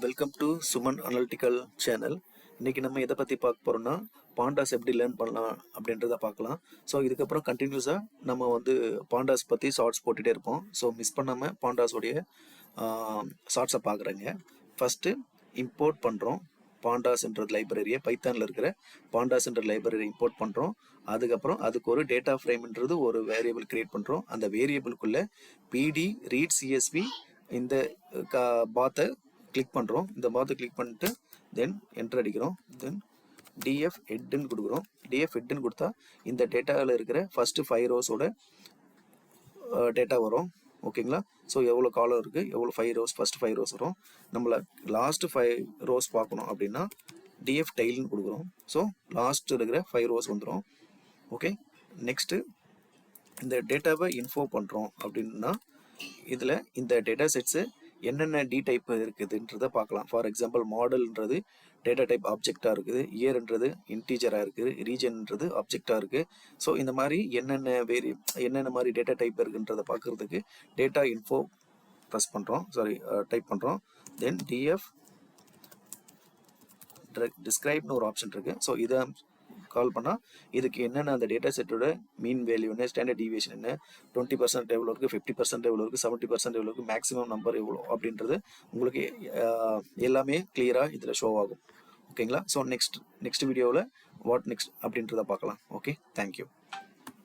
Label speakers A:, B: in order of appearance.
A: Welcome to Suman analytical channel. இன்றைக்கி நம்ம எதை பற்றி பார்க்க போகிறோம்னா பாண்டாஸ் எப்படி லேர்ன் பண்ணலாம் அப்படின்றத பார்க்கலாம். ஸோ இதுக்கப்புறம் கண்டினியூஸாக நம்ம பாண்டாஸ் பற்றி ஷார்ட்ஸ் போட்டுகிட்டே இருப்போம். ஸோ மிஸ் பண்ணாமல் பாண்டாஸோடைய ஷார்ட்ஸை பார்க்குறேங்க. ஃபஸ்ட்டு இம்போர்ட் பண்ணுறோம் பாண்டாஸ்ன்ற லைப்ரரியை, பைத்தானில் இருக்கிற பாண்டாஸ்ன்ற லைப்ரரி இம்போர்ட் பண்ணுறோம். அதுக்கப்புறம் அதுக்கு ஒரு டேட்டா ஃப்ரேம்ன்றது ஒரு வேரியபிள் க்ரியேட் பண்ணுறோம். அந்த வேரியபிளுக்குள்ளே பிடி ரீட் சிஎஸ்வி இந்த பாத்தை கிளிக் பண்ணுறோம். இந்த பாத்தை கிளிக் பண்ணிட்டு தென் என்டர் அடிக்கிறோம். தென் டிஎஃப் ஹெட்னு கொடுக்குறோம். டிஎஃப் ஹெட்னு கொடுத்தா இந்த டேட்டாவில் இருக்கிற ஃபஸ்ட்டு 5 ரோஸோட டேட்டா வரும். ஓகேங்களா? ஸோ எவ்வளோ காலம் இருக்குது, எவ்வளோ 5 ரோஸ், ஃபஸ்ட்டு 5 ரோஸ் வரும். நம்மளை லாஸ்ட்டு 5 ரோஸ் பார்க்கணும் அப்படின்னா டிஎஃப் டெய்ல்னு கொடுக்குறோம். ஸோ லாஸ்ட்டு இருக்கிற 5 ரோஸ் வந்துடும். ஓகே, நெக்ஸ்ட்டு இந்த டேட்டாவை இன்ஃபோ பண்ணுறோம் அப்படின்னா இதில் இந்த டேட்டா செட்ஸு என்னென்ன டி டைப் இருக்குதுன்றதை பார்க்கலாம். ஃபார் எக்ஸாம்பிள் மாடல்ன்றது டேட்டா டைப் ஆப்ஜெக்டாக இருக்குது, இயர்ன்றது இன்டீஜராக இருக்குது, ரீஜன்ன்றது ஆப்ஜெக்டாக இருக்குது. ஸோ இந்த மாதிரி என்னென்ன மாதிரி டேட்டா டைப் இருக்குன்றதை பார்க்குறதுக்கு டேட்டா இன்ஃபோ ப்ரெஸ் பண்ணுறோம், டைப் பண்ணுறோம். தென் டிஎஃப் டிஸ்கிரைப்னு ஒரு ஆப்ஷன் இருக்குது. ஸோ இதை கால் பண்ணால் இதுக்கு என்னென்ன அந்த டேட்டா செட்டோட மீன் வேல்யூ என்ன, ஸ்டாண்டர்ட் டிவியேஷன் என்ன, 20% எவ்வளோ இருக்குது, 50% எவ்வளோ இருக்குது, 70% எவ்வளோ இருக்குது, மேக்ஸிமம் நம்பர் எவ்வளோ அப்படின்றது உங்களுக்கு எல்லாமே கிளியராக இதில் ஷோ ஆகும். ஓகேங்களா? ஸோ நெக்ஸ்ட் வீடியோவில் வாட் நெக்ஸ்ட் அப்படின்றத பார்க்கலாம். Okay, thank you.